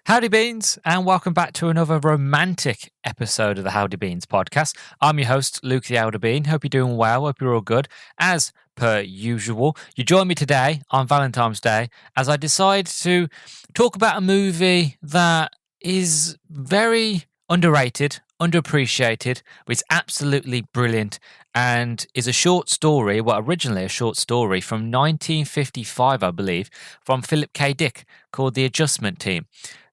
Howdy Beans, and welcome back to another romantic episode of the Howdy Beans podcast. I'm your host, Luke the Elder Bean. Hope you're doing well. Hope you're all good. As per usual, you join me today on Valentine's Day as I decide to talk about a movie that is very underrated, underappreciated, but it's absolutely brilliant and is a short story, well, originally a short story from 1955, I believe, from Philip K. Dick called The Adjustment Team.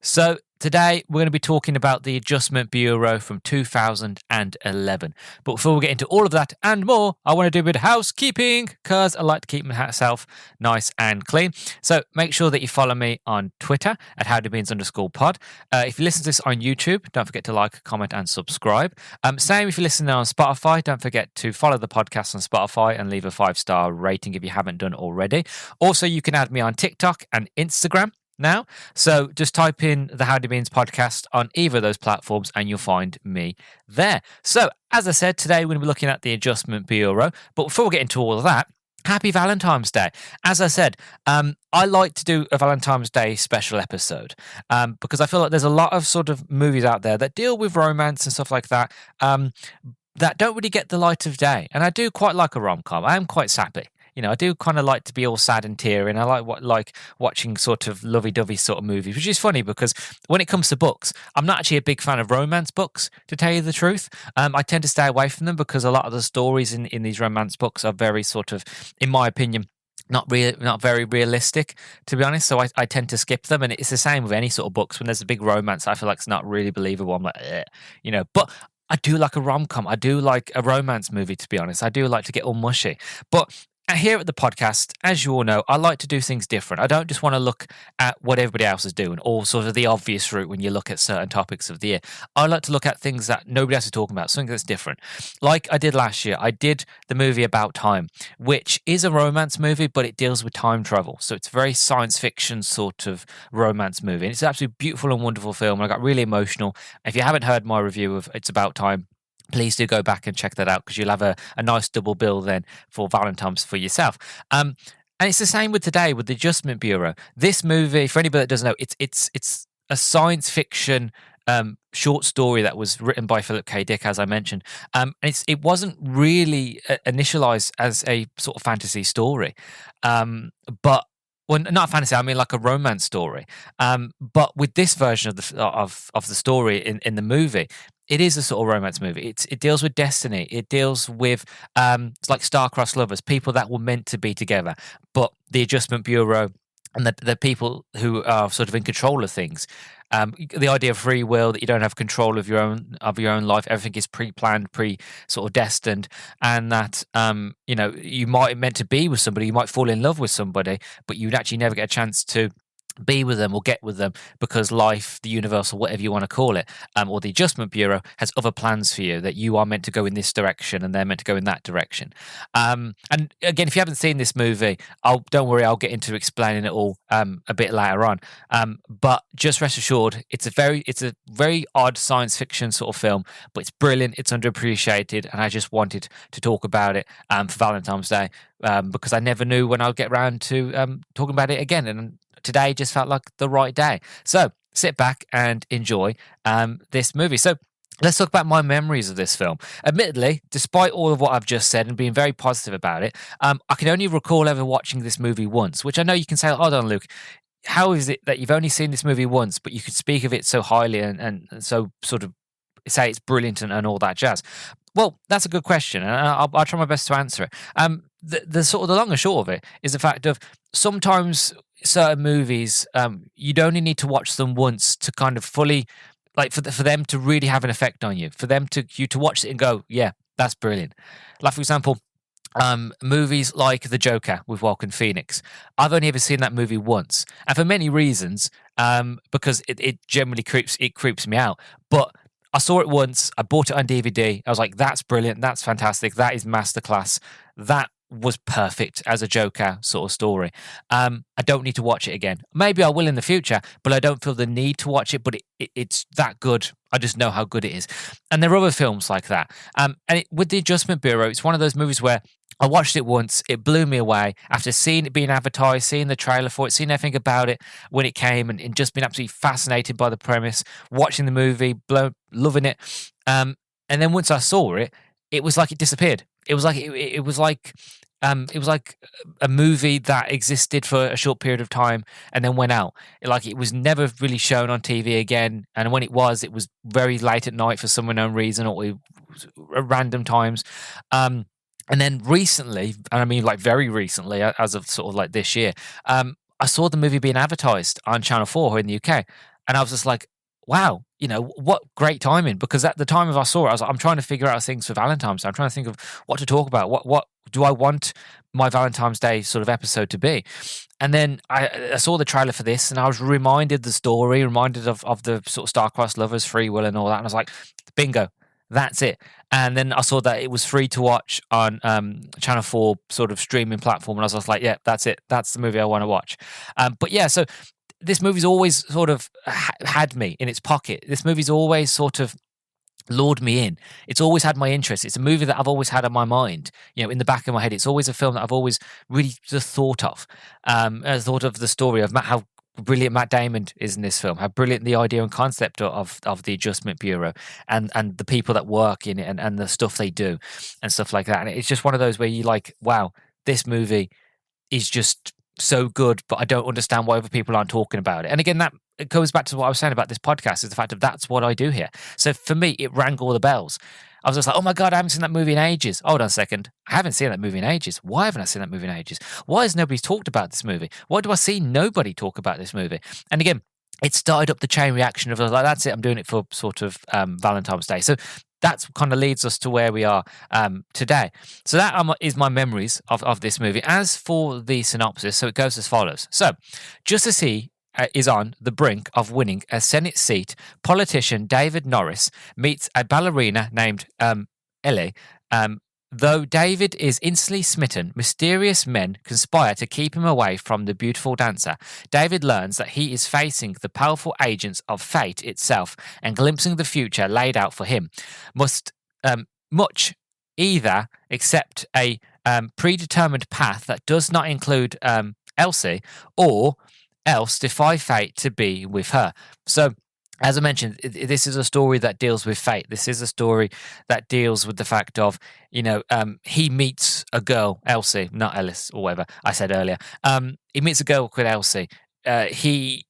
So today we're going to be talking about The Adjustment Bureau from 2011. But before we get into all of that and more, I want to do a bit of housekeeping because I like to keep myself nice and clean. So make sure that you follow me on Twitter at howdybeans_pod. If you listen to this on YouTube, don't forget to like, comment, and subscribe. Same if you're listening on Spotify, don't forget to follow the podcast on Spotify and leave a 5-star rating if you haven't done already. Also, you can add me on TikTok and Instagram now. So just type in the Howdy Beans podcast on either of those platforms and you'll find me there. So as I said, today we're going to be looking at the Adjustment Bureau. But before we get into all of that, happy Valentine's Day. As I said, I like to do a Valentine's Day special episode because I feel like there's a lot of sort of movies out there that deal with romance and stuff like that that don't really get the light of day. And I do quite like a rom-com. I am quite sappy. You know, I do kind of like to be all sad and teary, and I like watching sort of lovey-dovey sort of movies, which is funny because when it comes to books, I'm not actually a big fan of romance books, to tell you the truth. I tend to stay away from them because a lot of the stories in these romance books are very sort of, in my opinion, not very realistic, to be honest. So I tend to skip them, and it's the same with any sort of books. When there's a big romance, I feel like it's not really believable. I'm like, you know, but I do like a rom-com. I do like a romance movie, to be honest. I do like to get all mushy, but here at the podcast, as you all know, I like to do things different. I don't just want to look at what everybody else is doing, or sort of the obvious route when you look at certain topics of the year. I like to look at things that nobody else is talking about, something that's different. Like I did last year, I did the movie About Time, which is a romance movie, but it deals with time travel. So it's a very science fiction sort of romance movie. And it's an absolutely beautiful and wonderful film. I got really emotional. If you haven't heard my review of It's About Time, please do go back and check that out because you'll have a nice double bill then for Valentine's for yourself. And it's the same with today with the Adjustment Bureau. This movie, for anybody that doesn't know, it's a science fiction short story that was written by Philip K. Dick, as I mentioned. It wasn't really initialized as a sort of fantasy story, but well, not fantasy. I mean, like a romance story. But with this version of the story in the movie, it is a sort of romance movie. It deals with destiny. It deals with it's like star-crossed lovers, people that were meant to be together, but the Adjustment Bureau and the people who are sort of in control of things. The idea of free will, that you don't have control of your own life. Everything is pre-planned, sort of destined, and that you know, you might meant to be with somebody, you might fall in love with somebody, but you'd actually never get a chance to be with them or get with them because life, the universe, or whatever you want to call it, or the Adjustment Bureau has other plans for you, that you are meant to go in this direction and they're meant to go in that direction. And again, if you haven't seen this movie, don't worry, I'll get into explaining it all a bit later on. But just rest assured, it's a very odd science fiction sort of film, but it's brilliant, it's underappreciated, and I just wanted to talk about it for Valentine's Day because I never knew when I'd get around to talking about it again, and today just felt like the right day. So sit back and enjoy this movie. So let's talk about my memories of this film. Admittedly, despite all of what I've just said and being very positive about it, I can only recall ever watching this movie once, which I know you can say, hold on, Luke, how is it that you've only seen this movie once, but you could speak of it so highly and so sort of say it's brilliant and all that jazz? Well, that's a good question, and I'll try my best to answer it. The sort of the long and short of it is the fact of sometimes certain movies, you'd only need to watch them once to kind of fully, like for them to really have an effect on you, for them to watch it and go, yeah, that's brilliant. Like for example, movies like The Joker with Joaquin Phoenix. I've only ever seen that movie once, and for many reasons, because it generally creeps me out. But I saw it once. I bought it on DVD. I was like, that's brilliant. That's fantastic. That is masterclass. That was perfect as a Joker sort of story. I don't need to watch it again. Maybe I will in the future, but I don't feel the need to watch it. But it's that good. I just know how good it is. And there are other films like that. With The Adjustment Bureau, it's one of those movies where I watched it once. It blew me away after seeing it being advertised, seeing the trailer for it, seeing everything about it when it came, and just being absolutely fascinated by the premise, watching the movie, loving it. And then once I saw it, it was like it disappeared. It was like it was like a movie that existed for a short period of time and then went out. Like it was never really shown on TV again. And when it was very late at night for some unknown reason, or at random times. And then recently, and I mean like very recently, as of sort of like this year, I saw the movie being advertised on Channel 4 here in the UK. And I was just like, wow, what great timing. Because at the time of I saw it, I was like, I'm trying to figure out things for Valentine's Day. I'm trying to think of what to talk about. What do I want my Valentine's Day sort of episode to be? And then I saw the trailer for this, and I was reminded the story, reminded of the sort of star-crossed lovers, free will and all that. And I was like, bingo. That's it. And then I saw that it was free to watch on Channel 4 sort of streaming platform. And I was just like, yeah, that's it. That's the movie I want to watch. But yeah, so this movie's always sort of had me in its pocket. This movie's always sort of lured me in. It's always had my interest. It's a movie that I've always had on my mind, in the back of my head. It's always a film that I've always really just thought of. Thought of the story of how brilliant Matt Damon is in this film, how brilliant the idea and concept of the Adjustment Bureau and the people that work in it and the stuff they do and stuff like that. And it's just one of those where you're like, wow, this movie is just so good, but I don't understand why other people aren't talking about it. And again, it goes back to what I was saying about this podcast, is the fact that that's what I do here. So for me, it rang all the bells. I was just like, oh my God, I haven't seen that movie in ages. Hold on a second. I haven't seen that movie in ages. Why haven't I seen that movie in ages? Why has nobody talked about this movie? Why do I see nobody talk about this movie? And again, it started up the chain reaction of, like, that's it, I'm doing it for sort of Valentine's Day. So that kind of leads us to where we are today. So that is my memories of this movie. As for the synopsis, so it goes as follows. So just as he is on the brink of winning a Senate seat, politician David Norris meets a ballerina named Ellie. Though David is instantly smitten, mysterious men conspire to keep him away from the beautiful dancer. David learns that he is facing the powerful agents of fate itself and glimpsing the future laid out for him. Must much either accept a predetermined path that does not include Elsie, or else defy fate to be with her. So, as I mentioned, this is a story that deals with fate. This is a story that deals with the fact of, he meets a girl, Elsie, not Ellis or whatever I said earlier. He meets a girl called Elsie. He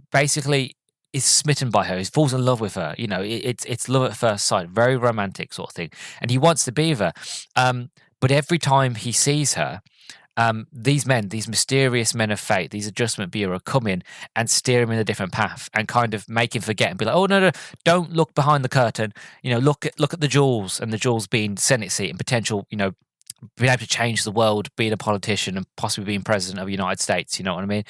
basically is smitten by her. He falls in love with her. It's love at first sight, very romantic sort of thing. And he wants to be with her. But every time he sees her, these mysterious men of fate, these Adjustment Bureau, come in and steer him in a different path and kind of make him forget and be like, oh, no, don't look behind the curtain. Look at the jewels, and the jewels being Senate seat and potential, being able to change the world, being a politician and possibly being president of the United States. You know what I mean?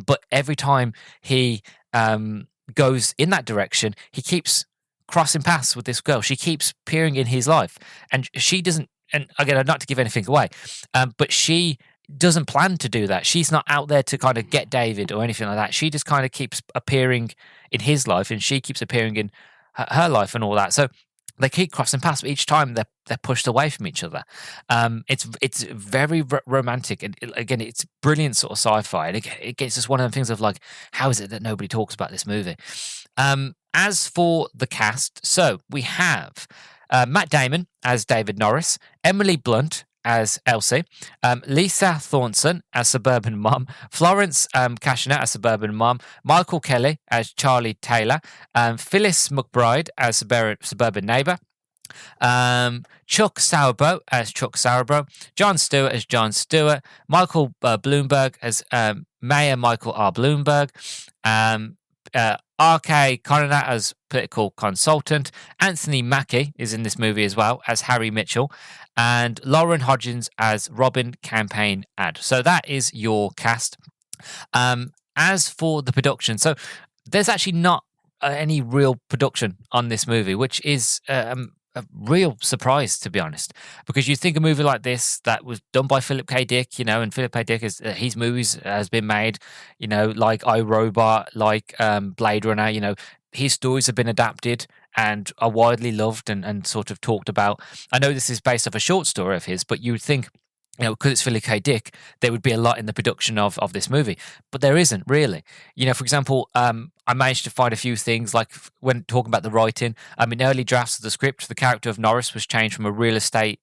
But every time he goes in that direction, he keeps crossing paths with this girl. She keeps appearing in his life, and she doesn't. And again, not to give anything away, but she doesn't plan to do that. She's not out there to kind of get David or anything like that. She just kind of keeps appearing in his life, and she keeps appearing in her life and all that. So they keep crossing paths, but each time they're pushed away from each other. It's very romantic, and again, it's brilliant sort of sci-fi. And it gets just one of the things of like, how is it that nobody talks about this movie? As for the cast, so we have Matt Damon as David Norris, Emily Blunt as Elsie, Lisa Thornton as Suburban Mom, Florence Cashner as Suburban Mom, Michael Kelly as Charlie Taylor, Phyllis McBride as Suburban Neighbor, Chuck Sauerbo as Chuck Sauerbo, John Stewart as John Stewart, Michael Bloomberg as Mayor Michael R. Bloomberg, R.K. Conrad as political consultant. Anthony Mackie is in this movie as well as Harry Mitchell, and Lauren Hodgins as Robin Campaign Ad. So that is your cast. As for the production, so there's actually not any real production on this movie, which is a real surprise, to be honest, because you think a movie like this that was done by Philip K. Dick, and Philip K. Dick his movies has been made, like iRobot, like Blade Runner, his stories have been adapted and are widely loved and sort of talked about. I know this is based off a short story of his, but you would think because it's Philip K. Dick, there would be a lot in the production of this movie, but there isn't really. For example, I managed to find a few things like when talking about the writing. In early drafts of the script, the character of Norris was changed from a real estate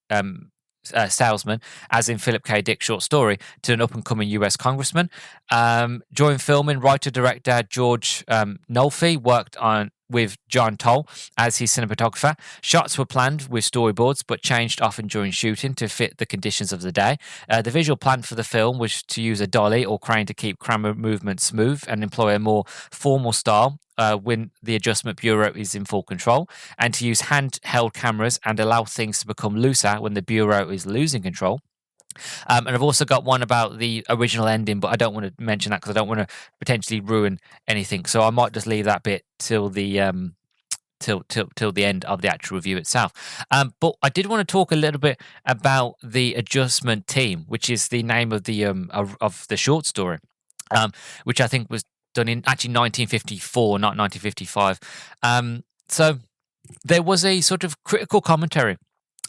salesman, as in Philip K. Dick's short story, to an up-and-coming US congressman. During filming, writer-director George Nolfi worked with John Toll as his cinematographer. Shots were planned with storyboards, but changed often during shooting to fit the conditions of the day. The visual plan for the film was to use a dolly or crane to keep camera movement smooth and employ a more formal style when the adjustment bureau is in full control, and to use handheld cameras and allow things to become looser when the bureau is losing control. And I've also got one about the original ending, but I don't want to mention that because I don't want to potentially ruin anything. So I might just leave that bit till the till the end of the actual review itself. But I did want to talk a little bit about the adjustment team, which is the name of the short story, which I think was done in actually 1954, not 1955. So there was a sort of critical commentary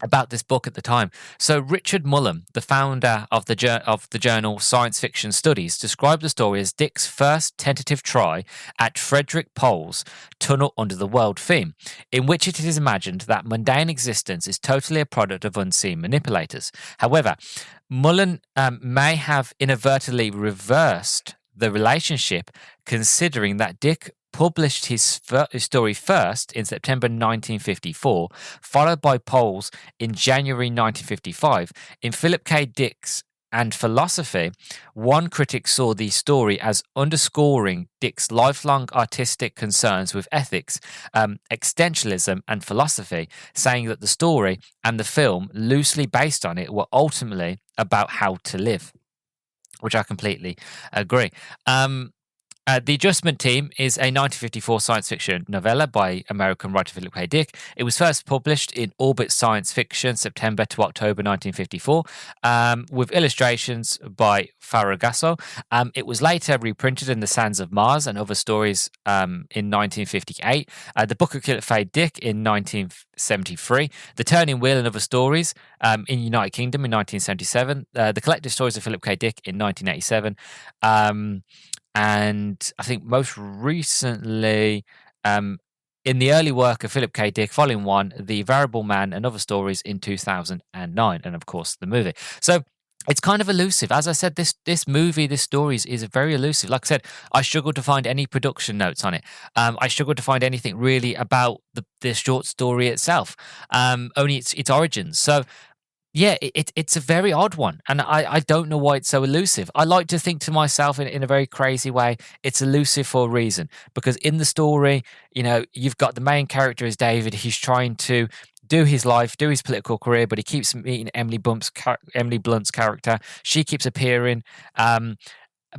about this book at the time. So Richard Mullen, the founder of the journal Science Fiction Studies, described the story as Dick's first tentative try at Frederick Pohl's Tunnel Under the World theme, in which it is imagined that mundane existence is totally a product of unseen manipulators. However, Mullen may have inadvertently reversed the relationship, considering that Dick published his story first in September 1954, followed by Pohl's in January 1955. In Philip K. Dick's and Philosophy, one critic saw the story as underscoring Dick's lifelong artistic concerns with ethics, existentialism, and philosophy, saying that the story and the film loosely based on it were ultimately about how to live, which I completely agree. The Adjustment Team is a 1954 science fiction novella by American writer Philip K. Dick. It was first published in Orbit Science Fiction, September to October 1954, with illustrations by Faragasso. It was later reprinted in The Sands of Mars and Other Stories in 1958. The Book of Philip K. Dick in 1973. The Turning Wheel and Other Stories in United Kingdom in 1977. The Collected Stories of Philip K. Dick in 1987. And I think most recently, in the early work of Philip K. Dick, Volume 1, The Variable Man and Other Stories in 2009, and of course the movie. So it's kind of elusive. As I said, this story is very elusive. Like I said, I struggled to find any production notes on it. I struggled to find anything really about the short story itself, only its origins. So yeah, it's a very odd one, and I don't know why it's so elusive. I like to think to myself in a very crazy way, it's elusive for a reason, because in the story, you've got the main character is David. He's trying to do his life, do his political career, but he keeps meeting Emily Blunt's character. She keeps appearing.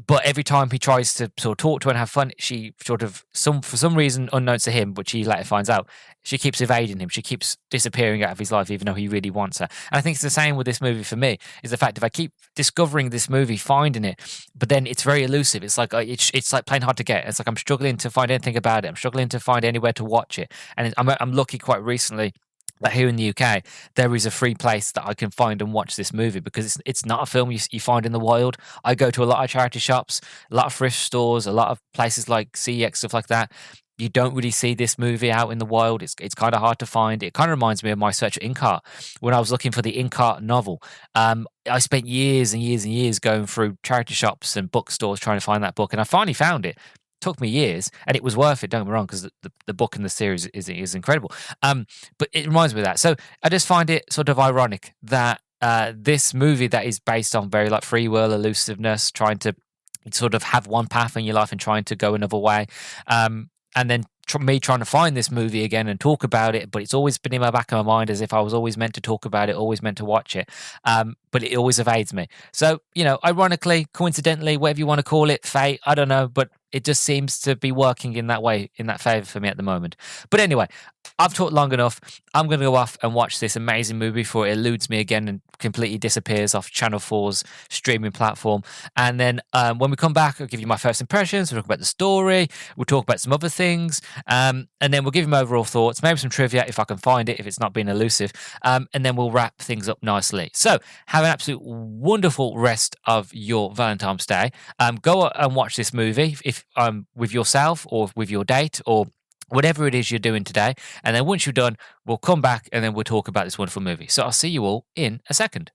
But every time he tries to sort of talk to her and have fun, she sort of, for some reason unknown to him, which he later finds out, she keeps evading him. She keeps disappearing out of his life, even though he really wants her. And I think it's the same with this movie for me, is the fact if I keep discovering this movie, finding it, but then it's very elusive. It's like it's like playing hard to get. It's like I'm struggling to find anything about it. I'm struggling to find anywhere to watch it. And I'm lucky quite recently that here in the UK, there is a free place that I can find and watch this movie, because it's not a film you find in the wild. I go to a lot of charity shops, a lot of thrift stores, a lot of places like CEX, stuff like that. You don't really see this movie out in the wild. It's kind of hard to find. It kind of reminds me of my search for Inkheart. When I was looking for the Inkheart novel, I spent years and years and years going through charity shops and bookstores trying to find that book, and I finally found it. Took me years, and it was worth it, don't get me wrong, because the book and the series is incredible. But it reminds me of that. So I just find it sort of ironic that this movie that is based on very like free will, elusiveness, trying to sort of have one path in your life and trying to go another way, and then me trying to find this movie again and talk about it, but it's always been in my back of my mind as if I was always meant to talk about it, always meant to watch it, but it always evades me. So, ironically, coincidentally, whatever you want to call it, fate, I don't know, but it just seems to be working in that way, in that favor for me at the moment. But anyway, I've talked long enough. I'm going to go off and watch this amazing movie before it eludes me again and completely disappears off Channel 4's streaming platform. And then when we come back, I'll give you my first impressions. We'll talk about the story. We'll talk about some other things. And then we'll give you my overall thoughts, maybe some trivia if I can find it, if it's not being elusive. And then we'll wrap things up nicely. So have an absolute wonderful rest of your Valentine's Day. Go and watch this movie if with yourself or with your date or whatever it is you're doing today. And then once you're done, we'll come back and then we'll talk about this wonderful movie. So I'll see you all in a second.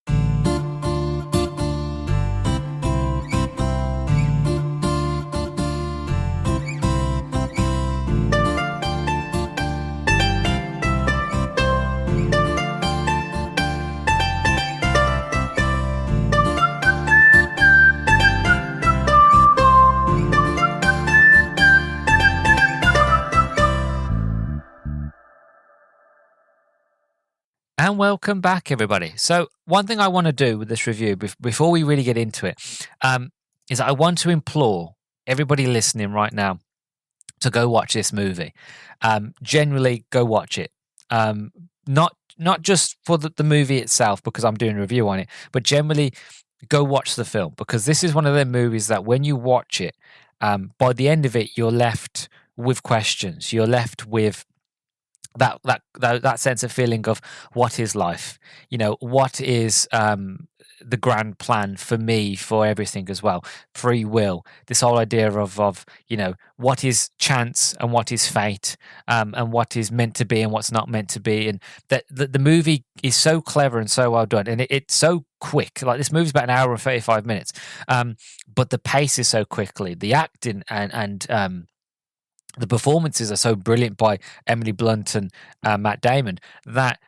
And welcome back, everybody. So one thing I want to do with this review before we really get into it is I want to implore everybody listening right now to go watch this movie. Generally, go watch it. Not just for the movie itself, because I'm doing a review on it, but generally go watch the film, because this is one of the movies that when you watch it, by the end of it, you're left with questions. You're left with that sense of feeling of what is life, what is the grand plan for me, for everything as well, free will, this whole idea of what is chance and what is fate, and what is meant to be and what's not meant to be. And that the movie is so clever and so well done, and it's so quick. Like, this movie's about an hour and 35 minutes, but the pace is so quickly, the acting and the performances are so brilliant by Emily Blunt and Matt Damon that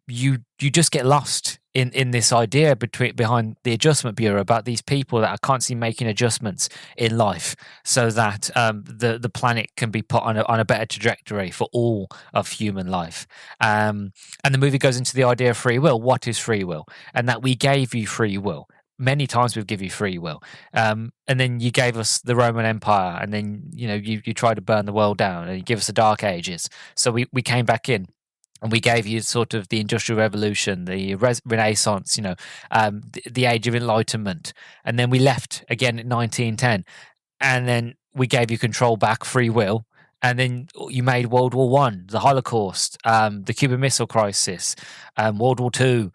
you just get lost in this idea behind the Adjustment Bureau, about these people that are constantly making adjustments in life so that the planet can be put on a better trajectory for all of human life. And the movie goes into the idea of free will. What is free will? And that we gave you free will. Many times we've given you free will, and then you gave us the Roman Empire, and then you tried to burn the world down, and you give us the Dark Ages. So we came back in, and we gave you sort of the Industrial Revolution, the Renaissance, the Age of Enlightenment, and then we left again at 1910, and then we gave you control back, free will. And then you made World War One, the Holocaust, the Cuban Missile Crisis, World War Two.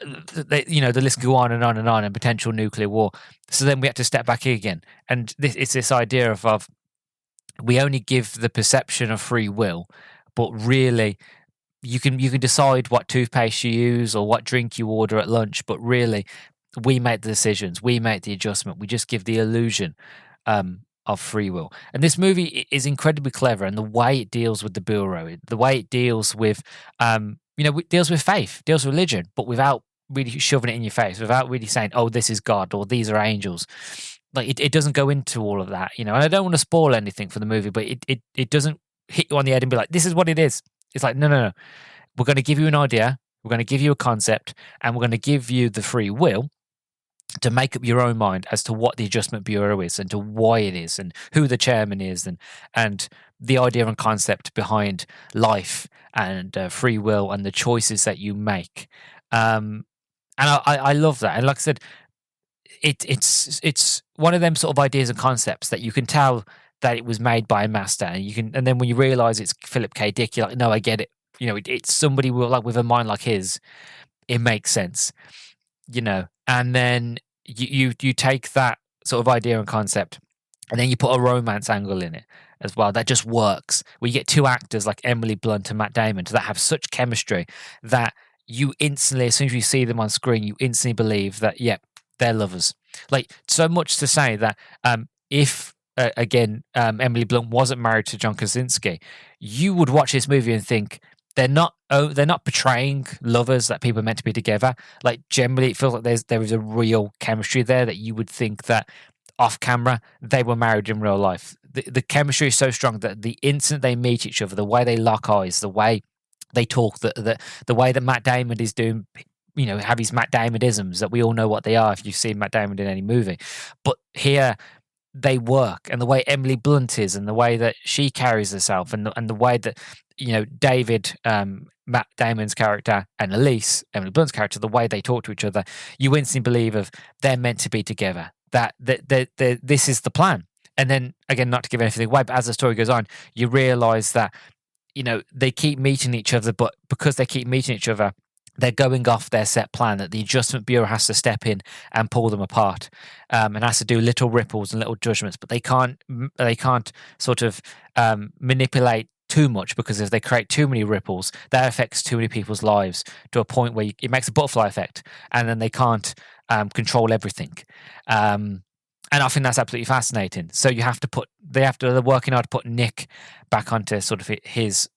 The list can go on and on and on, and potential nuclear war. So then we had to step back again, and it's this idea of we only give the perception of free will, but really you can decide what toothpaste you use or what drink you order at lunch, but really we make the decisions, we make the adjustment, we just give the illusion of free will. And this movie is incredibly clever, and the way it deals with the Bureau, the way it deals with it deals with faith, deals with religion, but without really shoving it in your face, without really saying, oh, this is God or these are angels. Like, it doesn't go into all of that, and I don't want to spoil anything for the movie, but it doesn't hit you on the head and be like, this is what it is. It's like, no. We're going to give you an idea, we're going to give you a concept, and we're going to give you the free will to make up your own mind as to what the Adjustment Bureau is, and to why it is, and who the chairman is, and the idea and concept behind life and free will and the choices that you make. And I love that. And like I said, it's one of them sort of ideas and concepts that you can tell that it was made by a master, and then when you realize it's Philip K. Dick, you're like, no, I get it. It's somebody with a mind like his. It makes sense, and then you take that sort of idea and concept, and then you put a romance angle in it as well that just works. Where you get two actors like Emily Blunt and Matt Damon that have such chemistry that you instantly, as soon as you see them on screen, you instantly believe that, yeah, they're lovers. Like, so much to say that if Emily Blunt wasn't married to John Krasinski, you would watch this movie and think they're not portraying lovers that people are meant to be together. Like, generally, it feels like there is a real chemistry there that you would think that off camera they were married in real life. The chemistry is so strong that the instant they meet each other, the way they lock eyes, the way they talk, the way that Matt Damon is doing, have his Matt Damon-isms that we all know what they are if you've seen Matt Damon in any movie. But here, they work, and the way Emily Blunt is, and the way that she carries herself, and the way that David, Matt Damon's character, and Elise, Emily Blunt's character, the way they talk to each other, you instantly believe of they're meant to be together. That this is the plan. And then again, not to give anything away, but as the story goes on, you realise that they keep meeting each other, but because they keep meeting each other, they're going off their set plan, that the Adjustment Bureau has to step in and pull them apart, and has to do little ripples and little judgments, but they can't sort of manipulate too much, because if they create too many ripples, that affects too many people's lives to a point where it makes a butterfly effect, and then they can't control everything. And I think that's absolutely fascinating. So they're working hard to put Nick back onto sort of his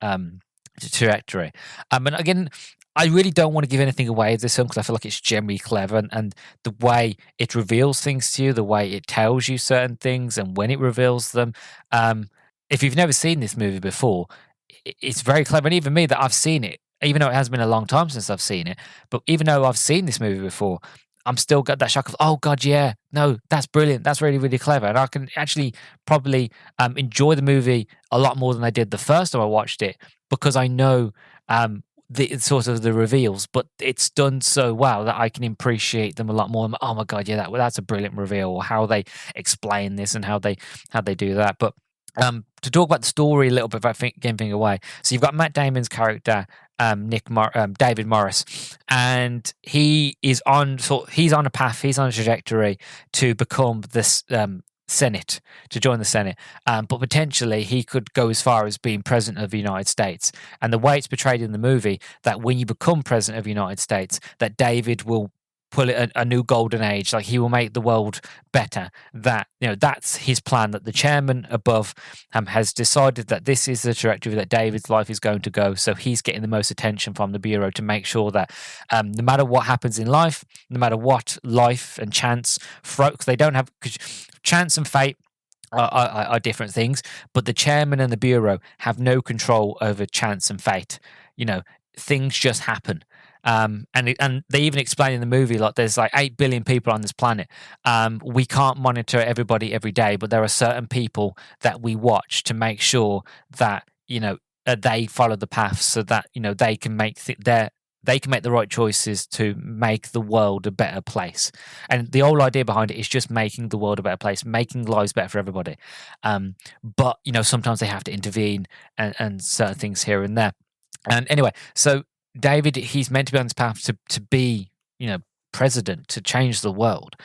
trajectory. And again, I really don't want to give anything away of this film, because I feel like it's generally clever, and the way it reveals things to you, the way it tells you certain things, and when it reveals them. If you've never seen this movie before, it's very clever. And even me, that I've seen it, even though it has been a long time since I've seen it, but even though I've seen this movie before, I'm still got that shock of, oh God, yeah, no, that's brilliant. That's really, really clever. And I can actually probably enjoy the movie a lot more than I did the first time I watched it, because I know the sort of the reveals, but it's done so well that I can appreciate them a lot more. Oh my God, yeah, that's a brilliant reveal, or how they explain this and how they do that. But to talk about the story a little bit, without giving away. So you've got Matt Damon's character, David Morris, and he's on a path, he's on a trajectory to become this Senate, to join the Senate, but potentially he could go as far as being president of the United States. And the way it's portrayed in the movie, that when you become president of the United States, that David will pull it a new golden age, like he will make the world better. That that's his plan, that the chairman above has decided that this is the trajectory that David's life is going to go. So he's getting the most attention from the Bureau to make sure that no matter what happens in life, no matter what life and chance, they don't have chance and fate are different things, but the chairman and the Bureau have no control over chance and fate. Things just happen. And they even explain in the movie, like, there's like 8 billion people on this planet. We can't monitor everybody every day, but there are certain people that we watch to make sure that they follow the path, so that they can make the right choices to make the world a better place. And the whole idea behind it is just making the world a better place, making lives better for everybody. But sometimes they have to intervene and certain things here and there. And anyway, so David, he's meant to be on this path to be, president, to change the world.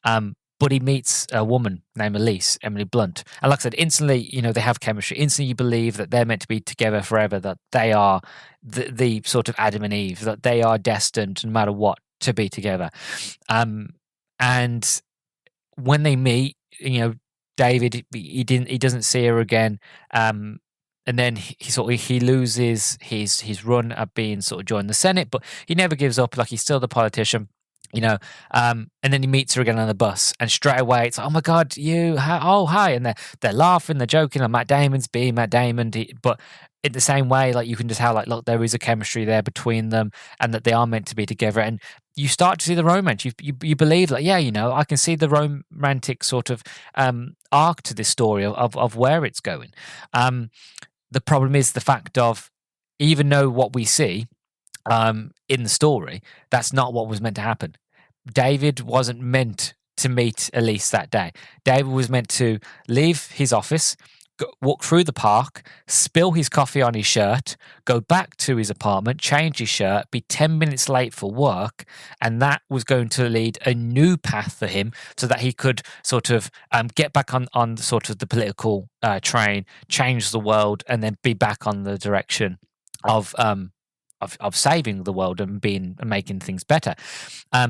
But he meets a woman named Elise, Emily Blunt. And like I said, instantly, they have chemistry. Instantly, you believe that they're meant to be together forever, that they are the sort of Adam and Eve, that they are destined, no matter what, to be together. And when they meet, David, he doesn't see her again. And then he loses his run at being sort of joined the Senate, but he never gives up. Like, he's still the politician, and then he meets her again on the bus, and straight away it's like, oh my God, hi, and they're laughing, they're joking, and Matt Damon's being Matt Damon, but in the same way, like, you can just tell, like, look, there is a chemistry there between them, and that they are meant to be together, and you start to see the romance. You believe, like, I can see the romantic sort of arc to this story of where it's going. The problem is the fact of, even though what we see in the story, that's not what was meant to happen. David wasn't meant to meet Elise that day. David was meant to leave his office, walk through the park, spill his coffee on his shirt, go back to his apartment, change his shirt, be 10 minutes late for work, and that was going to lead a new path for him, so that he could sort of get back on sort of the political train, change the world, and then be back on the direction of saving the world and making things better.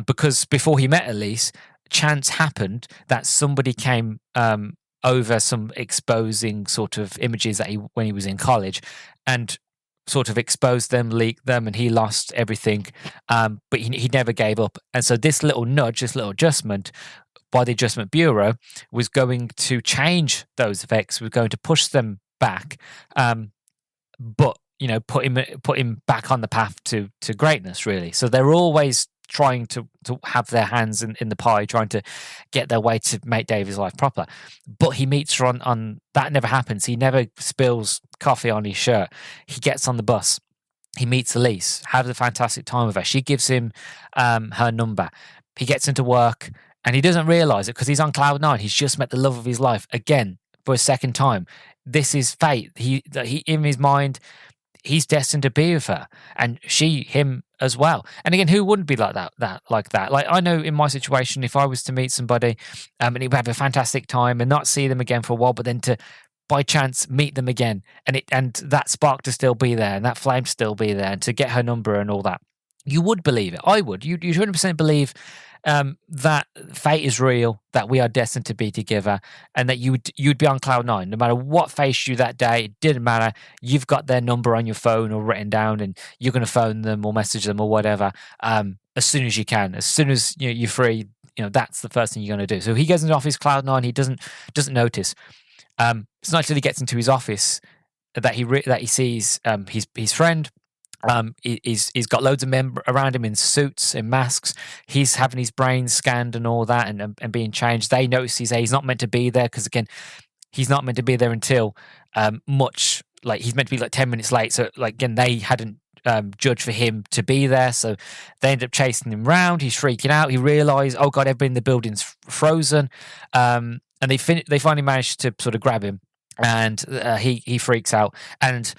Because before he met Elise, chance happened that somebody came over some exposing sort of images that when he was in college, and sort of exposed them, leaked them, and he lost everything. But he never gave up. And so this little nudge, this little adjustment by the Adjustment Bureau was going to change those effects, was going to push them back, but put him back on the path to greatness, really. So they're always trying to have their hands in the pie, trying to get their way to make David's life proper. But he meets her on that never happens. He never spills coffee on his shirt. He gets on the bus. He meets Elise, has a fantastic time with her. She gives him her number. He gets into work and he doesn't realize it because he's on cloud nine. He's just met the love of his life again for a second time. This is fate. He in his mind, he's destined to be with her, and she him as well. And again, who wouldn't be like that? Like I know in my situation, if I was to meet somebody and we have a fantastic time and not see them again for a while, but then to by chance meet them again, and that spark to still be there and that flame to still be there, and to get her number and all that, you would believe it. I would. You 100% believe that fate is real, that we are destined to be together, and that you'd be on cloud nine no matter what faced you that day. It didn't matter. You've got their number on your phone or written down, and you're going to phone them or message them or whatever as soon as you can, as soon as you're free. That's the first thing you're going to do. So he goes into office cloud nine. He doesn't notice. It's not until he gets into his office that he sees his friend. He's got loads of men around him in suits and masks. He's having his brain scanned and all that, and being changed. They notice he's not meant to be there, because again, he's not meant to be there until much, like he's meant to be like 10 minutes late. So like again, they hadn't judged for him to be there, so they end up chasing him around. He's freaking out. He realizes, oh god, everybody in the building's frozen, and they finally manage to sort of grab him, and he freaks out, and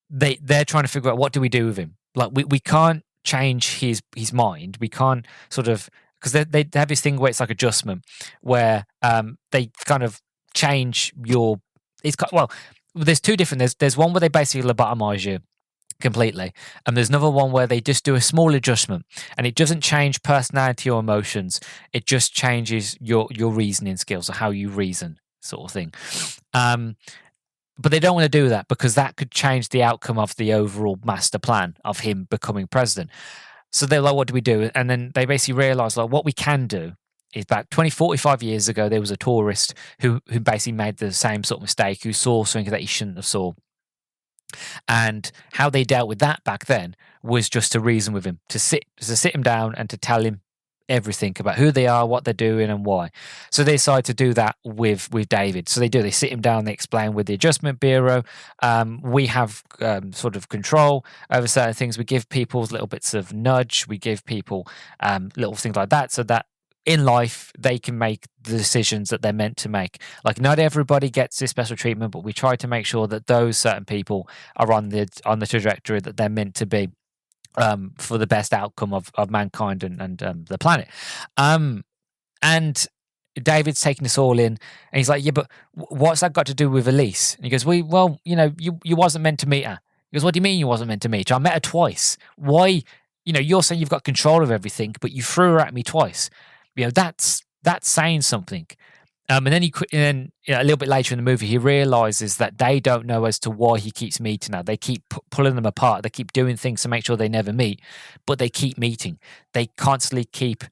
they're trying to figure out what do we do with him. Like we can't change his mind. We can't sort of, because they have this thing where it's like adjustment, where they kind of change your. There's two different. There's one where they basically lobotomize you completely, and there's another one where they just do a small adjustment, and it doesn't change personality or emotions. It just changes your reasoning skills, or how you reason, sort of thing. But they don't want to do that, because that could change the outcome of the overall master plan of him becoming president. So they're like, what do we do? And then they basically realize, like, what we can do is, about 45 years ago, there was a tourist who basically made the same sort of mistake, who saw something that he shouldn't have saw. And how they dealt with that back then was just to reason with him, to sit him down and to tell him everything about who they are, what they're doing, and why. So they decide to do that with David. So they sit him down, they explain, with the Adjustment Bureau, we have sort of control over certain things. We give people little bits of nudge, we give people little things like that, so that in life they can make the decisions that they're meant to make. Like, not everybody gets this special treatment, but we try to make sure that those certain people are on the trajectory that they're meant to be, for the best outcome of mankind and the planet. And David's taking this all in, and he's like, yeah, but what's that got to do with Elise? And he goes, well, you wasn't meant to meet her. He goes, what do you mean you wasn't meant to meet her? I met her twice. Why? You're saying you've got control of everything, but you threw her at me twice. That's saying something. And then a little bit later in the movie, he realizes that they don't know as to why he keeps meeting her. They keep pulling them apart. They keep doing things to make sure they never meet, but they keep meeting. They constantly keep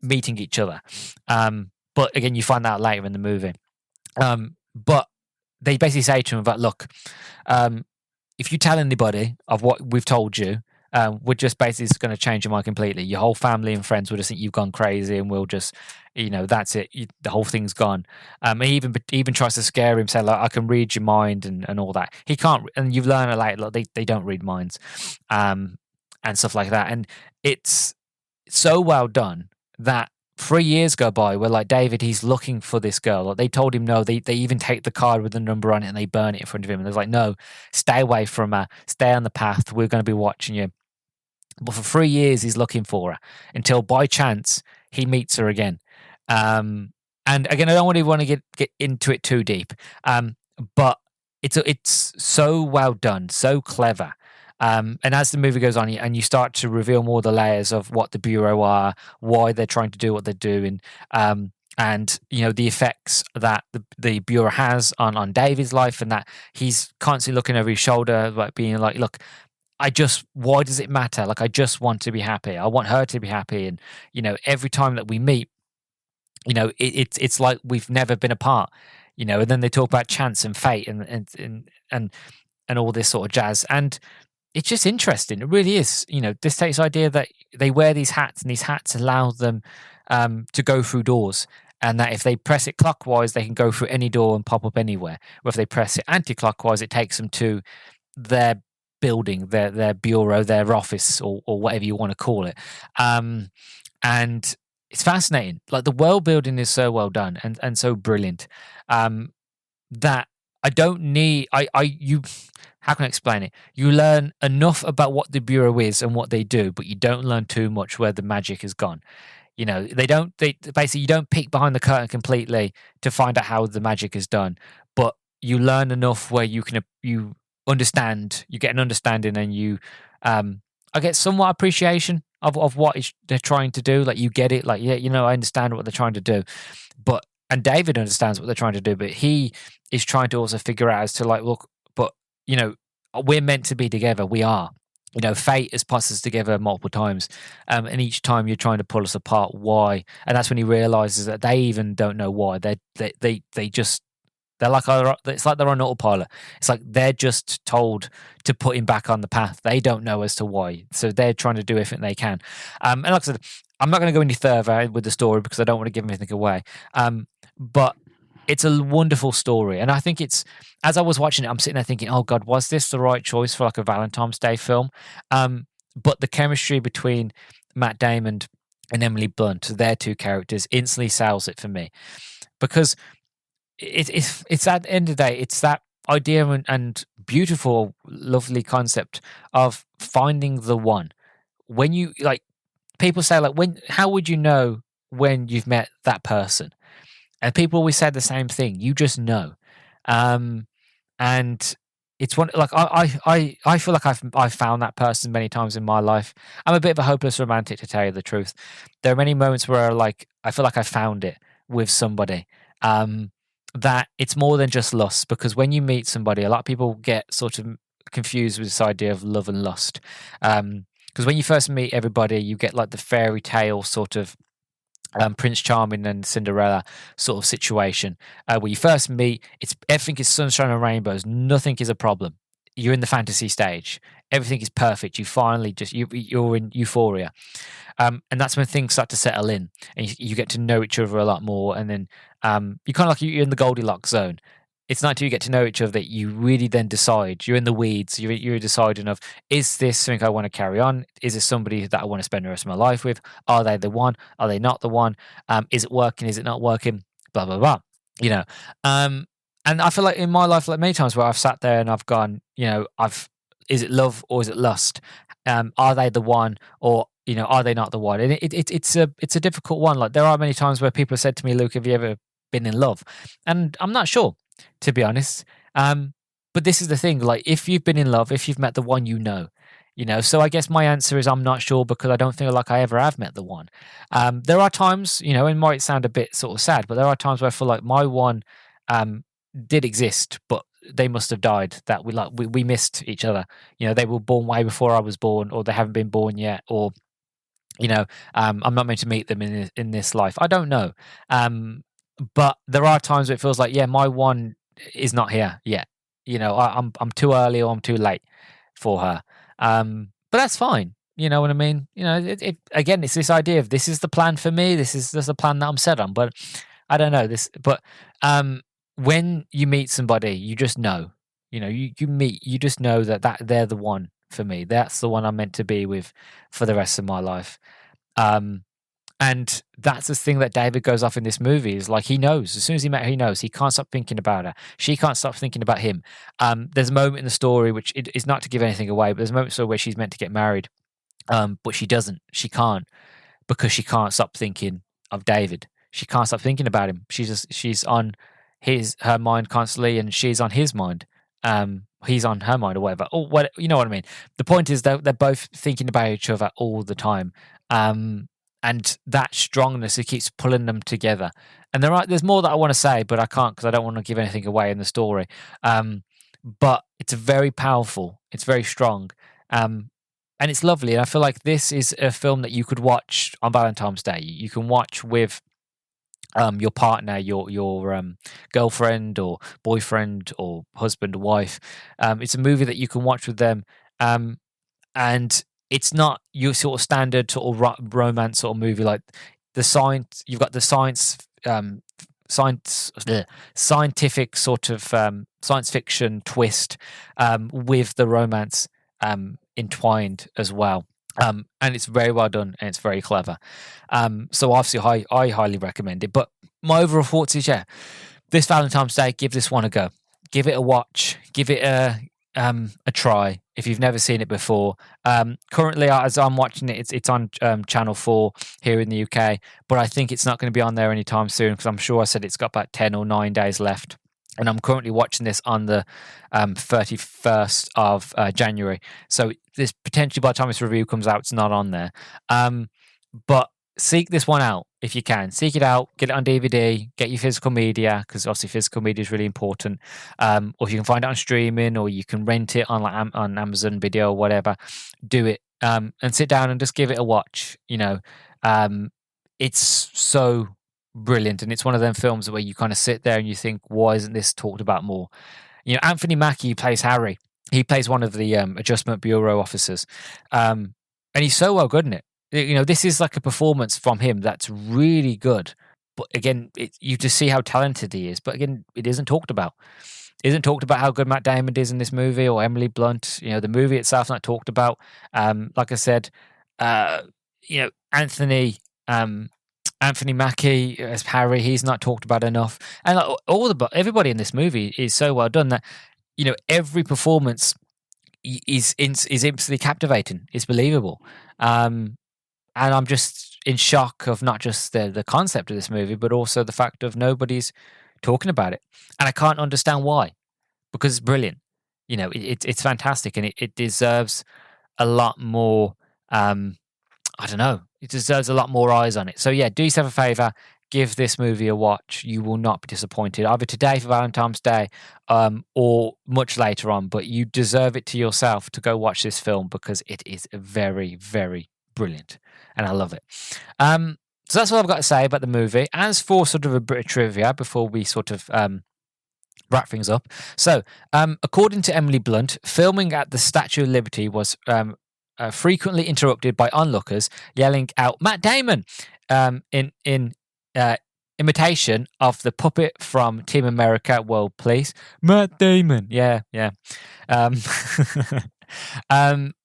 meeting each other. But again, you find that out later in the movie. But they basically say to him that, look, if you tell anybody of what we've told you, we're just basically going to change your mind completely. Your whole family and friends will just think you've gone crazy, and we'll just, that's it. The whole thing's gone. He even tries to scare him, say, like, I can read your mind and all that. He can't, and you've learned later, like, they don't read minds, and stuff like that. And it's so well done that 3 years go by where, like, David, he's looking for this girl. Like, they told him no. They even take the card with the number on it and they burn it in front of him. And they're like, no, stay away from her. Stay on the path. We're going to be watching you. But for 3 years, he's looking for her, until by chance he meets her again. And again, I don't really want to get into it too deep. But it's so well done, so clever. And as the movie goes on, and you start to reveal more of the layers of what the Bureau are, why they're trying to do what they're doing, and the effects that the Bureau has on David's life, and that he's constantly looking over his shoulder, like being like, look, why does it matter? Like, I just want to be happy. I want her to be happy. And, every time that we meet, it's like we've never been apart, and then they talk about chance and fate and all this sort of jazz. And it's just interesting. It really is. This takes the idea that they wear these hats, and these hats allow them to go through doors, and that if they press it clockwise, they can go through any door and pop up anywhere. Or if they press it anti-clockwise, it takes them to their building, their bureau, their office, or whatever you want to call it. And it's fascinating. Like, the world building is so well done and so brilliant, that I don't need you. How can I explain it? You learn enough about what the bureau is and what they do, but you don't learn too much where the magic has gone. They basically, you don't peek behind the curtain completely to find out how the magic is done, but you learn enough where you understand, you get an understanding, and I get somewhat appreciation of what they're trying to do. Like, you get it, like, yeah, I understand what they're trying to do, and David understands what they're trying to do, but he is trying to also figure out as to, like, look, but we're meant to be together. We are. Fate has put us together multiple times, and each time you're trying to pull us apart. Why? And that's when he realizes that they even don't know why. They just, they're like, it's like they're on autopilot. It's like they're just told to put him back on the path. They don't know as to why, so they're trying to do everything they can. And like I said, I'm not going to go any further with the story because I don't want to give anything away. But it's a wonderful story, and I think as I was watching it, I'm sitting there thinking, oh God, was this the right choice for like a Valentine's Day film? But the chemistry between Matt Damon and Emily Blunt, their two characters, instantly sells it for me, because it's at the end of the day, it's that idea and beautiful, lovely concept of finding the one. When you, like, people say, like, how would you know when you've met that person? And people always say the same thing. You just know. And it's one, like, I feel like I've found that person many times in my life. I'm a bit of a hopeless romantic, to tell you the truth. There are many moments where, like, I feel like I found it with somebody. That it's more than just lust, because when you meet somebody, a lot of people get sort of confused with this idea of love and lust. Because when you first meet everybody, you get like the fairy tale sort of Prince Charming and Cinderella sort of situation, where you first meet, it's everything is sunshine and rainbows, nothing is a problem. You're in the fantasy stage, everything is perfect. You finally you're in euphoria, and that's when things start to settle in, and you get to know each other a lot more, and then you kind of like, you're in the Goldilocks zone. It's not until you get to know each other that you really then decide. You're in the weeds. You're deciding of, is this something I want to carry on? Is this somebody that I want to spend the rest of my life with? Are they the one? Are they not the one? Is it working? Is it not working? Blah, blah, blah. And I feel like in my life, like many times where I've sat there and I've gone, is it love or is it lust? Are they the one, or are they not the one? And it's a difficult one. Like, there are many times where people have said to me, Luke, have you ever been in love? And I'm not sure, to be honest. But this is the thing, like, if you've been in love, if you've met the one, so I guess my answer is I'm not sure, because I don't feel like I ever have met the one. There are times, it might sound a bit sort of sad, but there are times where I feel like my one did exist, but they must have died, that we missed each other. They were born way before I was born, or they haven't been born yet, or I'm not meant to meet them in this life. I don't know. But there are times where it feels like, yeah, my one is not here yet. I'm too early or I'm too late for her. But that's fine. You know what I mean? Again, it's this idea of, this is the plan for me. This is the plan that I'm set on. But I don't know this. But when you meet somebody, you just know. You just know that they're the one for me. That's the one I'm meant to be with for the rest of my life. And that's the thing that David goes off in this movie, is like, he knows. As soon as he met her, he knows. He can't stop thinking about her. She can't stop thinking about him. There's a moment in the story, which is not to give anything away, but there's a moment in the story where she's meant to get married, but she doesn't. She can't, because she can't stop thinking of David. She can't stop thinking about him. She's on her mind constantly, and she's on his mind. He's on her mind, or whatever. Or what, you know what I mean? The point is they're both thinking about each other all the time. And that strongness, it keeps pulling them together. And there's more that I want to say, but I can't, because I don't want to give anything away in the story. But it's very powerful. It's very strong. And it's lovely. And I feel like this is a film that you could watch on Valentine's Day. You can watch with your partner, your girlfriend or boyfriend or husband or wife. It's a movie that you can watch with them. and it's not your sort of standard sort of romance sort of movie like the science. You've got the scientific sort of science fiction twist with the romance entwined as well. And it's very well done and it's very clever. So obviously, I highly recommend it. But my overall thoughts is, this Valentine's Day, give this one a go. Give it a watch. Give it a try if you've never seen it before. Currently, as I'm watching it, it's on Channel 4 here in the UK, but I think it's not going to be on there anytime soon because I'm sure I said it's got about 10 or 9 days left. And I'm currently watching this on the 31st of January. So this potentially by the time this review comes out, it's not on there. But seek this one out if you can. Seek it out, get it on DVD, get your physical media, because obviously physical media is really important. Or if you can find it on streaming, or you can rent it on on Amazon Video or whatever, do it. And sit down and just give it a watch. It's so brilliant, and it's one of them films where you kind of sit there and you think, why isn't this talked about more? Anthony Mackie plays Harry. He plays one of the Adjustment Bureau officers, and he's so well good in it. This is like a performance from him that's really good. But again, you just see how talented he is. But again, it isn't talked about. It isn't talked about how good Matt Damon is in this movie, or Emily Blunt. The movie itself not talked about. Like I said, Anthony Mackie as Harry, he's not talked about enough. And everybody in this movie is so well done that every performance is instantly captivating. It's believable. And I'm just in shock of not just the concept of this movie, but also the fact of nobody's talking about it. And I can't understand why, because it's brilliant. It's fantastic, and it deserves a lot more. I don't know. It deserves a lot more eyes on it. So do yourself a favor. Give this movie a watch. You will not be disappointed, either today for Valentine's Day or much later on. But you deserve it to yourself to go watch this film because it is very, very brilliant. And I love it. So that's all I've got to say about the movie. As for sort of a bit of trivia before we sort of wrap things up. So according to Emily Blunt, filming at the Statue of Liberty was frequently interrupted by onlookers yelling out Matt Damon in imitation of the puppet from Team America World Police, Matt Damon. Yeah.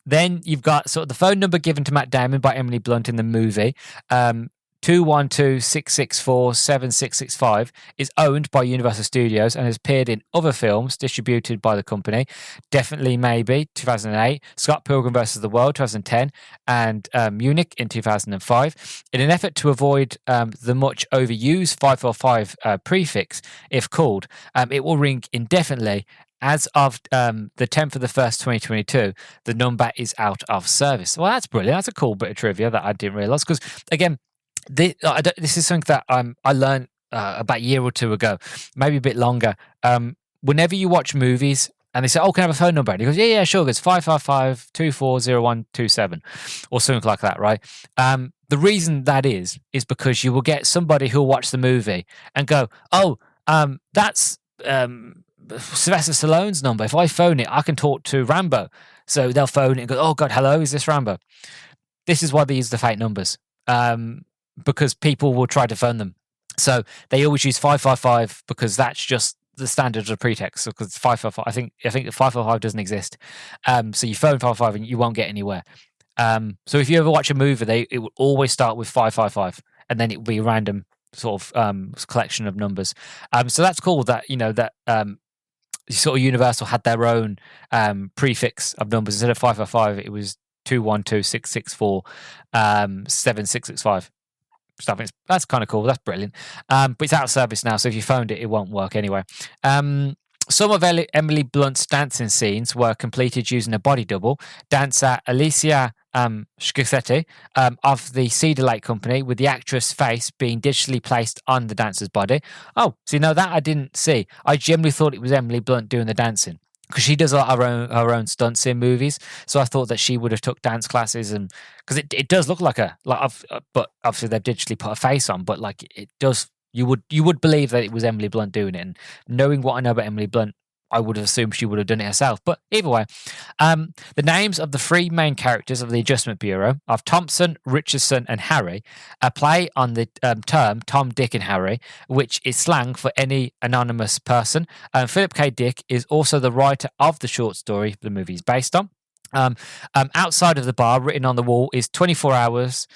Then you've got sort of the phone number given to Matt Damon by Emily Blunt in the movie. 212-664-7665 is owned by Universal Studios and has appeared in other films distributed by the company. Definitely Maybe, 2008, Scott Pilgrim vs. the World, 2010, and Munich in 2005. In an effort to avoid the much overused 545 prefix, if called, it will ring indefinitely. As of the 10th of the 1st, 2022, the number is out of service. Well, that's brilliant. That's a cool bit of trivia that I didn't realize. Because, again, this is something that I learned about a year or two ago, maybe a bit longer. Whenever you watch movies and they say, can I have a phone number? And he goes, yeah, sure. It's 555-240127 or something like that, right? The reason that is because you will get somebody who'll watch the movie and go, that's Sylvester Stallone's number. If I phone it, I can talk to Rambo. So they'll phone it and go, oh God, hello, is this Rambo? This is why they use the fake numbers, because people will try to phone them. So they always use 555 because that's just the standard of pretext. Because 555, I think 555 doesn't exist. So you phone 555 and you won't get anywhere. So if you ever watch a movie, it will always start with 555, and then it will be a random sort of collection of numbers. So that's cool that sort of Universal had their own prefix of numbers. Instead of 555, it was 212-664-7665. So I think that's kind of cool. That's brilliant. But it's out of service now, so if you phoned it, it won't work anyway. Some of Emily Blunt's dancing scenes were completed using a body double. Dancer Alicia Scischetti of the Cedar Lake Company, with the actress' face being digitally placed on the dancer's body. Oh, see, no, that I didn't see. I generally thought it was Emily Blunt doing the dancing, because she does a lot of her own stunts in movies. So I thought that she would have took dance classes, and because it does look like but obviously they've digitally put a face on, but like it does. You would believe that it was Emily Blunt doing it, and knowing what I know about Emily Blunt, I would have assumed she would have done it herself. But either way, the names of the three main characters of the Adjustment Bureau of Thompson, Richardson, and Harry play on the term Tom, Dick, and Harry, which is slang for any anonymous person. Philip K. Dick is also the writer of the short story the movie is based on. Outside of the bar, written on the wall, is 24 hours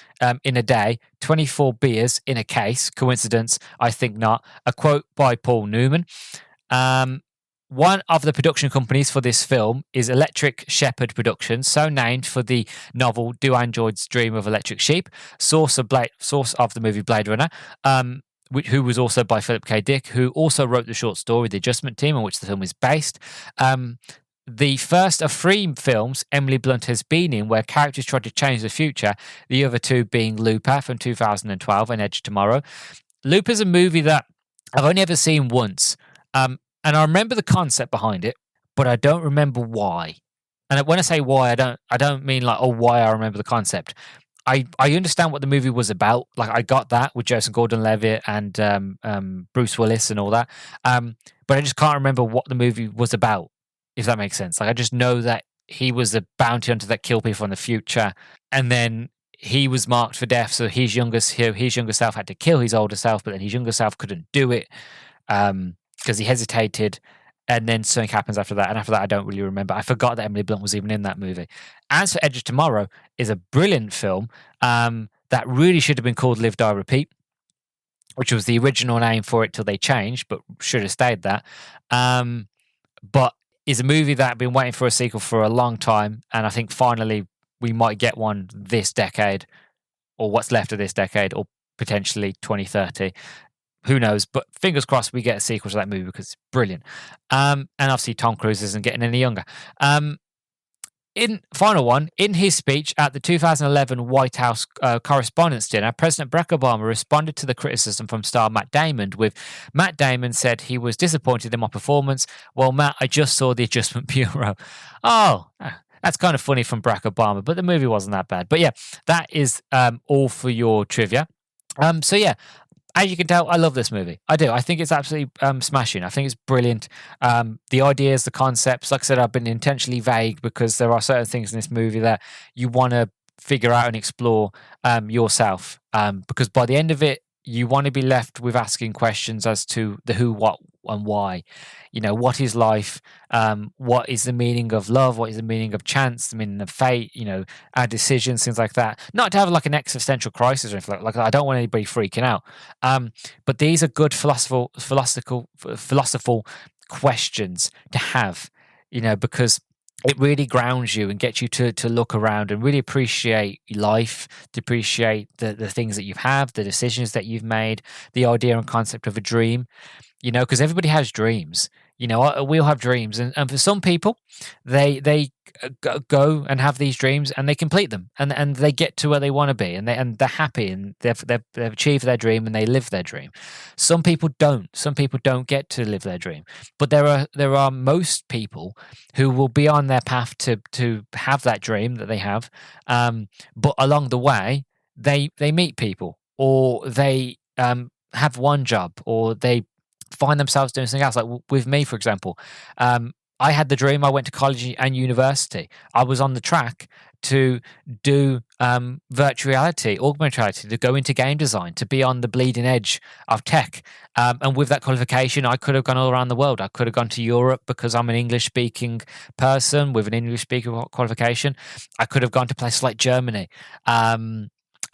in a day, 24 beers in a case. Coincidence? I think not. A quote by Paul Newman. One of the production companies for this film is Electric Shepherd Productions, so named for the novel Do Androids Dream of Electric Sheep, source of the movie Blade Runner, who was also by Philip K. Dick, who also wrote the short story The Adjustment Team, on which the film is based. The first of three films Emily Blunt has been in where characters try to change the future, the other two being Looper from 2012 and Edge of Tomorrow. Looper's a movie that I've only ever seen once. And I remember the concept behind it, but I don't remember why. And when I say why, I don't mean like, oh, why I remember the concept. I understand what the movie was about. Like, I got that with Joseph Gordon-Levitt and Bruce Willis and all that. But I just can't remember what the movie was about, if that makes sense. Like, I just know that he was a bounty hunter that killed people in the future, and then he was marked for death. So his younger self had to kill his older self, but then his younger self couldn't do it. Because he hesitated, and then something happens after that. And after that, I don't really remember. I forgot that Emily Blunt was even in that movie. As for Edge of Tomorrow, is a brilliant film that really should have been called Live, Die, Repeat, which was the original name for it till they changed, but should have stayed that. But is a movie that I've been waiting for a sequel for a long time, and I think finally we might get one this decade, or what's left of this decade, or potentially 2030. Who knows? But fingers crossed we get a sequel to that movie because it's brilliant. And obviously Tom Cruise isn't getting any younger. In his speech at the 2011 White House Correspondents' Dinner, President Barack Obama responded to the criticism from star Matt Damon with, Matt Damon said he was disappointed in my performance. Well, Matt, I just saw The Adjustment Bureau. Oh, that's kind of funny from Barack Obama, but the movie wasn't that bad. But yeah, that is all for your trivia. So yeah, as you can tell, I love this movie. I do. I think it's absolutely smashing. I think it's brilliant. The ideas, the concepts, like I said, I've been intentionally vague because there are certain things in this movie that you want to figure out and explore yourself. Because by the end of it, you want to be left with asking questions as to the who, what, and why. You know, what is life? What is the meaning of love? What is the meaning of chance? The meaning of fate? You know, our decisions, things like that. Not to have like an existential crisis or anything like that. I don't want anybody freaking out. But these are good philosophical questions to have. You know, because it really grounds you and gets you to look around and really appreciate life, to appreciate the things that you have, the decisions that you've made, the idea and concept of a dream, you know, because everybody has dreams. You know, we all have dreams. And for some people, they go and have these dreams and they complete them and they get to where they want to be and they're happy and they've achieved their dream and they live their dream. Some people don't. Some people don't get to live their dream. But there are most people who will be on their path to have that dream that they have. But along the way, they meet people, or they have one job, or they find themselves doing something else. Like with me, for example, I had the dream. I went to college and university. I was on the track to do virtual reality, augmented reality, to go into game design, to be on the bleeding edge of tech. And with that qualification, I could have gone all around the world. I could have gone to Europe because I'm an English-speaking person with an English-speaking qualification. I could have gone to places like Germany.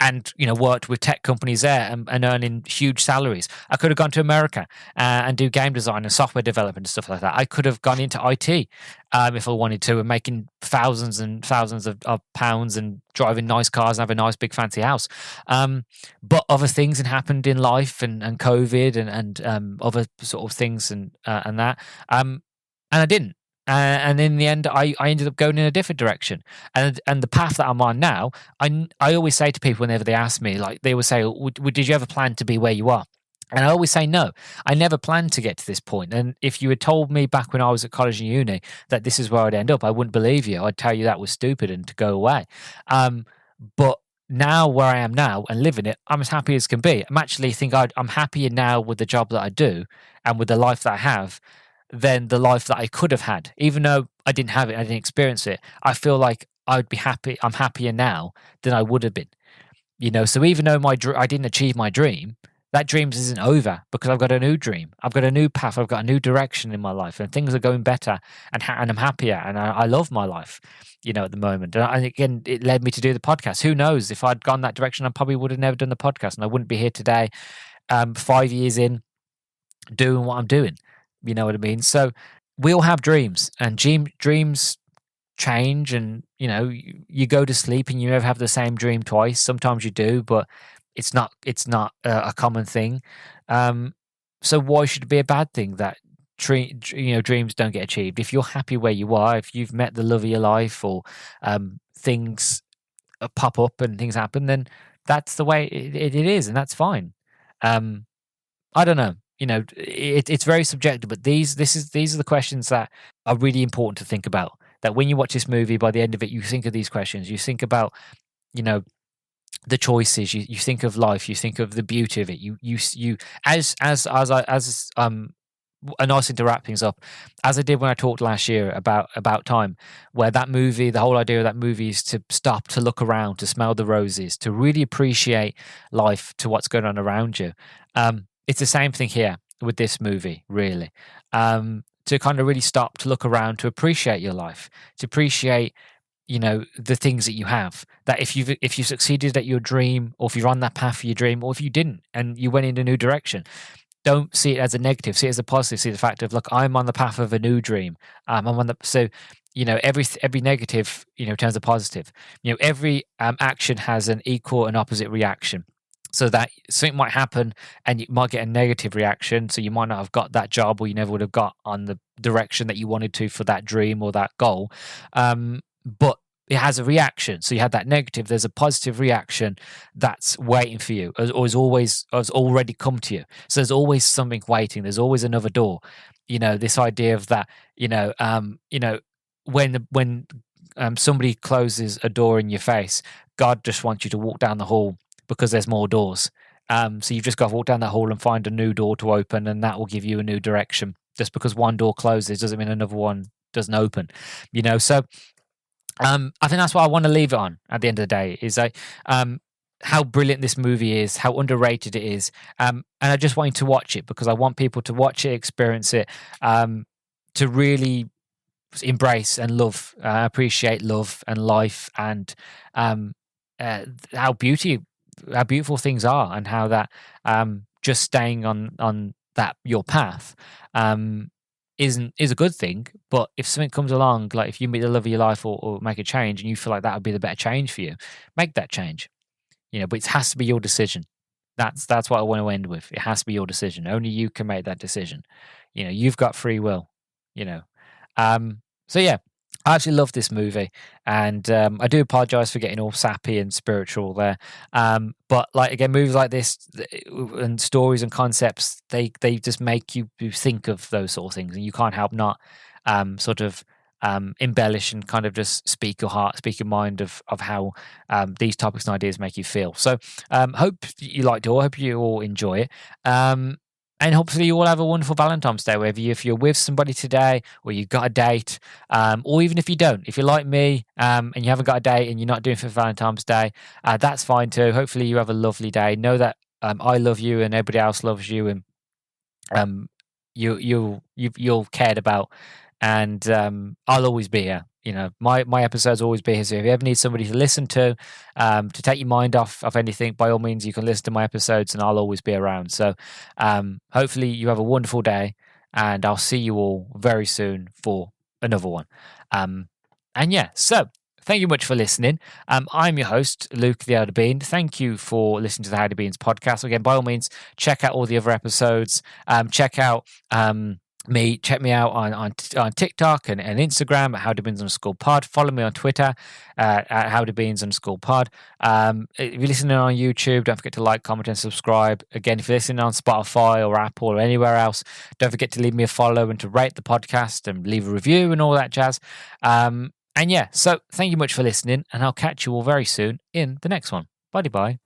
And, you know, worked with tech companies there and earning huge salaries. I could have gone to America and do game design and software development and stuff like that. I could have gone into IT if I wanted to, and making thousands and thousands of pounds and driving nice cars and have a nice big fancy house. But other things had happened in life and COVID and other sort of things and that. And I didn't. And in the end, I ended up going in a different direction. And the path that I'm on now, I always say to people whenever they ask me, like they will say, did you ever plan to be where you are? And I always say, no, I never planned to get to this point. And if you had told me back when I was at college and uni that this is where I'd end up, I wouldn't believe you. I'd tell you that was stupid and to go away. But now where I am now and living it, I'm as happy as can be. I'm happier now with the job that I do and with the life that I have than the life that I could have had. Even though I didn't have it, I didn't experience it, I feel like I would be happy. I'm happier now than I would have been. So even though I didn't achieve my dream, that dream isn't over because I've got a new dream. I've got a new path. I've got a new direction in my life, and things are going better, and I'm happier, and I love my life, at the moment. And again, it led me to do the podcast. Who knows? If I'd gone that direction, I probably would have never done the podcast, and I wouldn't be here today, 5 years in, doing what I'm doing. You know what I mean? So we all have dreams, and dreams change, and you go to sleep and you never have the same dream twice. Sometimes you do, but it's not a common thing. So why should it be a bad thing that dreams don't get achieved? If you're happy where you are, if you've met the love of your life, or things pop up and things happen, then that's the way it is, and that's fine. I don't know. It's very subjective, but these are the questions that are really important to think about. That when you watch this movie, by the end of it, you think of these questions. You think about, the choices. You think of life. You think of the beauty of it. You as a nice thing to wrap things up, as I did when I talked last year about time, where that movie, the whole idea of that movie is to stop, to look around, to smell the roses, to really appreciate life, to what's going on around you. It's the same thing here with this movie, really. To kind of really stop, to look around, to appreciate your life, to appreciate, the things that you have. That if you succeeded at your dream, or if you're on that path for your dream, or if you didn't and you went in a new direction, don't see it as a negative. See it as a positive. See the fact of, look, I'm on the path of a new dream. Every negative, turns a positive. Every action has an equal and opposite reaction. So that something might happen and you might get a negative reaction. So you might not have got that job, or you never would have got on the direction that you wanted to for that dream or that goal. But it has a reaction. So you had that negative, there's a positive reaction that's waiting for you, or has already come to you. So there's always something waiting. There's always another door. This idea of that, when somebody closes a door in your face, God just wants you to walk down the hall, because there's more doors. So you've just got to walk down that hall and find a new door to open, and that will give you a new direction. Just because one door closes doesn't mean another one doesn't open. So I think that's what I want to leave it on at the end of the day, is how brilliant this movie is, how underrated it is. And I just want you to watch it, because I want people to watch it, experience it, to really embrace and love, appreciate love and life, and how beautiful things are, and how that just staying on that your path is a good thing. But if something comes along, like if you meet the love of your life, or make a change, and you feel like that would be the better change for you, make that change. But it has to be your decision. That's what I want to end with. It has to be your decision. Only you can make that decision. You've got free will. So yeah, I actually love this movie, and I do apologize for getting all sappy and spiritual there. But again, movies like this and stories and concepts, they just make you think of those sort of things, and you can't help not embellish and kind of just speak your heart, speak your mind of how these topics and ideas make you feel. So hope you liked it all. Hope you all enjoy it. And hopefully you all have a wonderful Valentine's Day, whether if you're with somebody today, or you got a date, or even if you don't. If you're like me and you haven't got a date and you're not doing it for Valentine's Day, that's fine too. Hopefully you have a lovely day. Know that I love you, and everybody else loves you, and you're cared about, and I'll always be here. My episodes always be here. So if you ever need somebody to listen to take your mind off of anything, by all means, you can listen to my episodes, and I'll always be around. So hopefully you have a wonderful day, and I'll see you all very soon for another one. And yeah, so thank you much for listening. I'm your host, Luke the Howdy Bean. Thank you for listening to the Howdy Beans podcast. Again, by all means, check out all the other episodes. Check out check me out on TikTok and Instagram at HowdyBeans_pod. Follow me on Twitter at HowdyBeans_pod. If you're listening on YouTube, don't forget to like, comment, and subscribe. Again, if you're listening on Spotify or Apple or anywhere else, don't forget to leave me a follow and to rate the podcast and leave a review and all that jazz. And yeah, so thank you much for listening, and I'll catch you all very soon in the next one. Bye-bye.